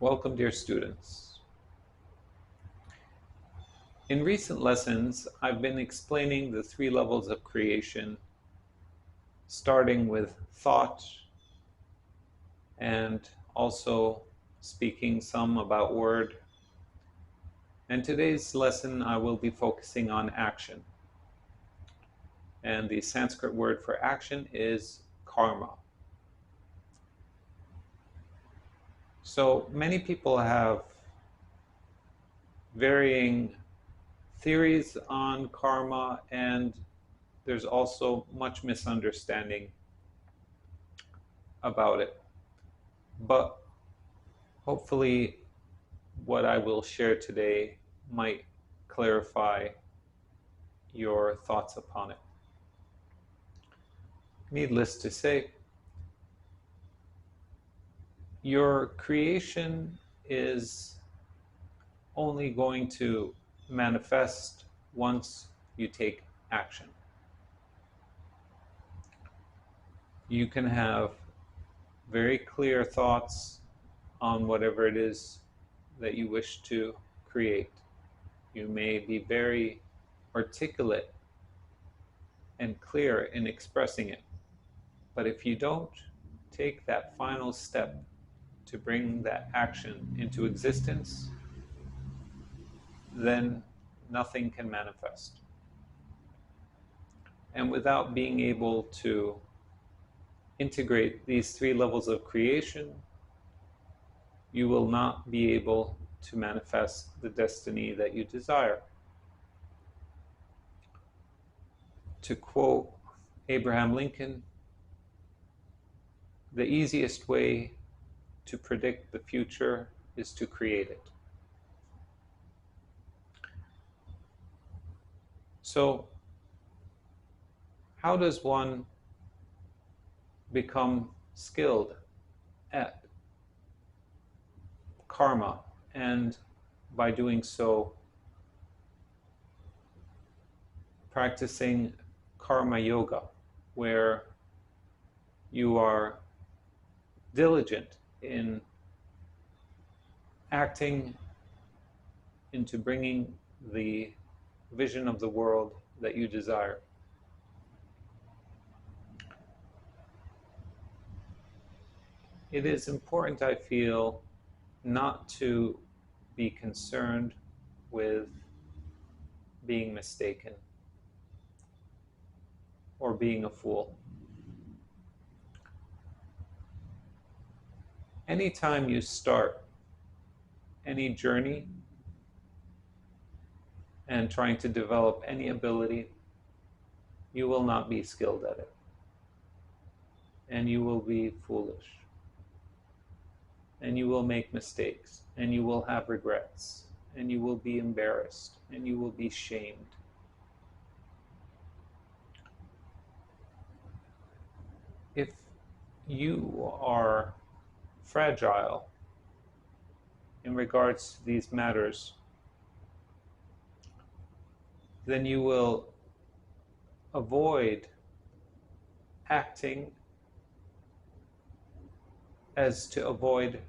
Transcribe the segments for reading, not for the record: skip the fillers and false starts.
Welcome, dear students. In recent lessons, I've been explaining the three levels of creation, starting with thought and also speaking some about word. And today's lesson, I will be focusing on action. And the Sanskrit word for action is karma. So many people have varying theories on karma, and there's also much misunderstanding about it. But hopefully what I will share today might clarify your thoughts upon it. Needless to say, your creation is only going to manifest once you take action. You can have very clear thoughts on whatever it is that you wish to create. You may be very articulate and clear in expressing it. But if you don't take that final step to bring that action into existence, then nothing can manifest. And without being able to integrate these three levels of creation, you will not be able to manifest the destiny that you desire. To quote Abraham Lincoln, the easiest way to predict the future is to create it. So, how does one become skilled at karma, and by doing so, practicing karma yoga, where you are diligent in acting into bringing the vision of the world that you desire? It is important, I feel, not to be concerned with being mistaken or being a fool. Anytime you start any journey and trying to develop any ability, you will not be skilled at it. And you will be foolish. And you will make mistakes. And you will have regrets. And you will be embarrassed. And you will be shamed. If you are fragile in regards to these matters, then you will avoid acting as to avoid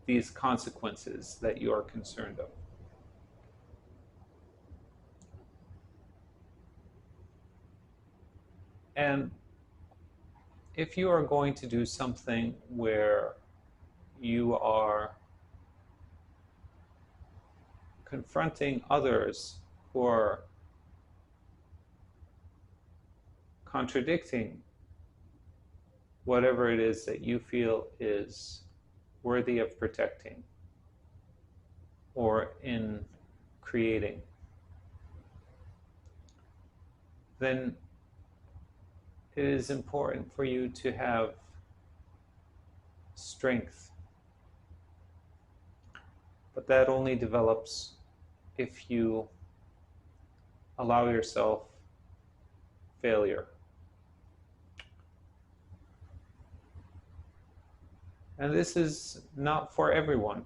these consequences that you are concerned of. And if you are going to do something where you are confronting others who are contradicting whatever it is that you feel is worthy of protecting or in creating, then it is important for you to have strength. But that only develops if you allow yourself failure. And this is not for everyone.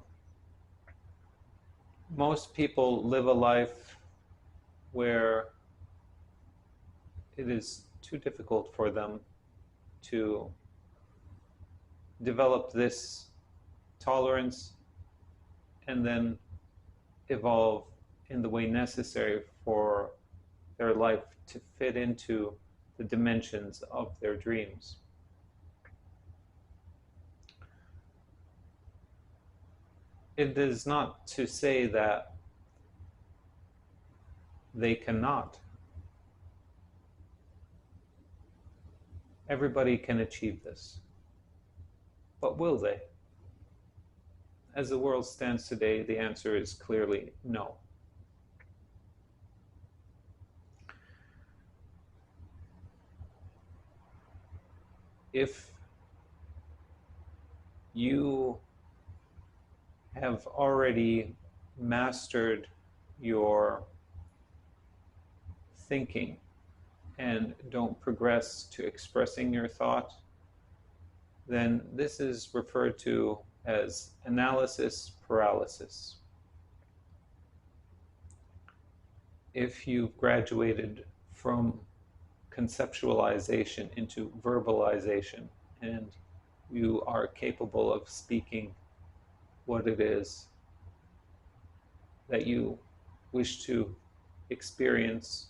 Most people live a life where it is too difficult for them to develop this tolerance, and then evolve in the way necessary for their life to fit into the dimensions of their dreams. It is not to say that they cannot. Everybody can achieve this. But will they? As the world stands today, the answer is clearly no. If you have already mastered your thinking and don't progress to expressing your thought, then this is referred to as analysis paralysis. If you've graduated from conceptualization into verbalization and you are capable of speaking what it is that you wish to experience,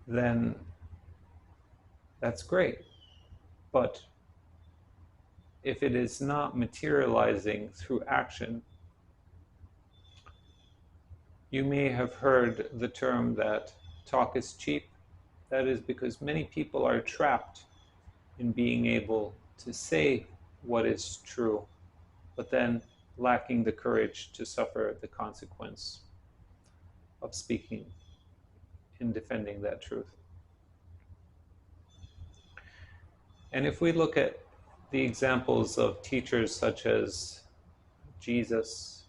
then that's great. But if it is not materializing through action, you may have heard the term that talk is cheap. That is because many people are trapped in being able to say what is true, but then lacking the courage to suffer the consequence of speaking in defending that truth. And if we look at the examples of teachers such as Jesus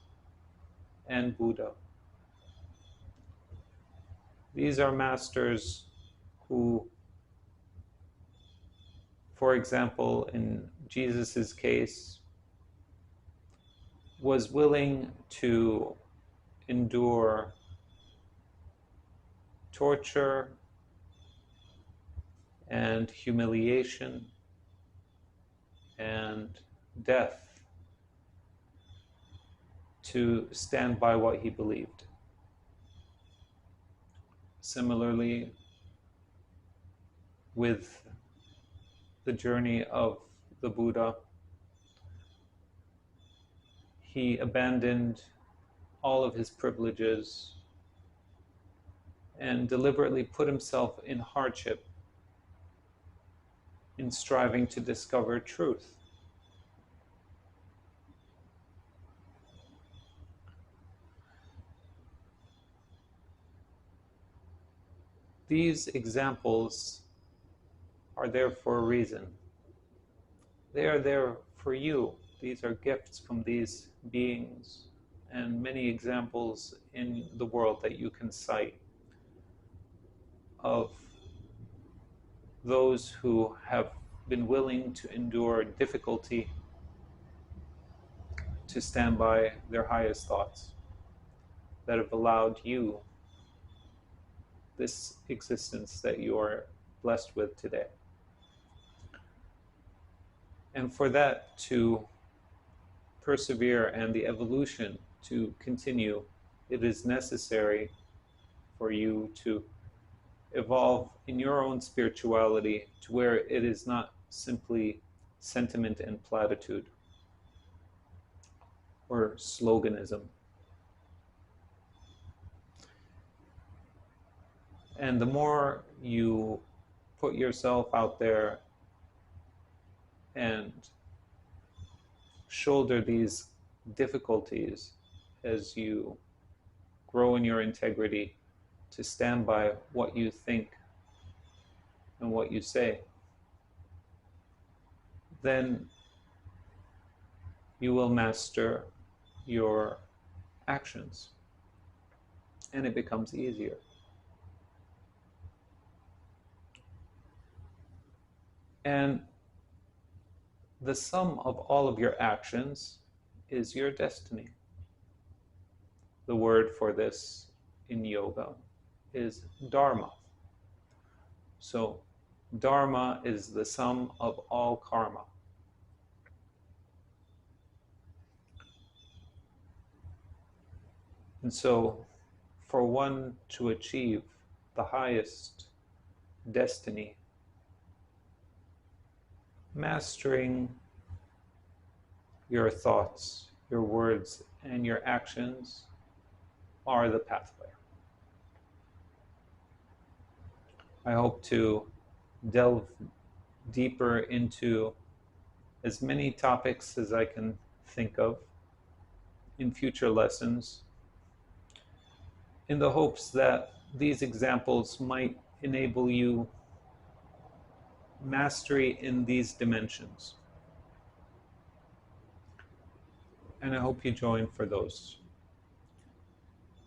and Buddha, these are masters who, for example, in Jesus' case, was willing to endure torture and humiliation and death to stand by what he believed. Similarly, with the journey of the Buddha, he abandoned all of his privileges and deliberately put himself in hardship in striving to discover truth. These examples are there for a reason. They are there for you. These are gifts from these beings, and many examples in the world that you can cite of those who have been willing to endure difficulty to stand by their highest thoughts that have allowed you this existence that you are blessed with today. And for that to persevere and the evolution to continue, it is necessary for you to evolve in your own spirituality to where it is not simply sentiment and platitude or sloganism. And the more you put yourself out there and shoulder these difficulties as you grow in your integrity to stand by what you think and what you say, then you will master your actions and it becomes easier. And the sum of all of your actions is your destiny. The word for this in yoga is dharma. So dharma is the sum of all karma. And so, for one to achieve the highest destiny, mastering your thoughts, your words, and your actions are the pathway. I hope to delve deeper into as many topics as I can think of in future lessons, in the hopes that these examples might enable you mastery in these dimensions. And I hope you join for those.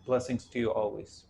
Blessings to you always.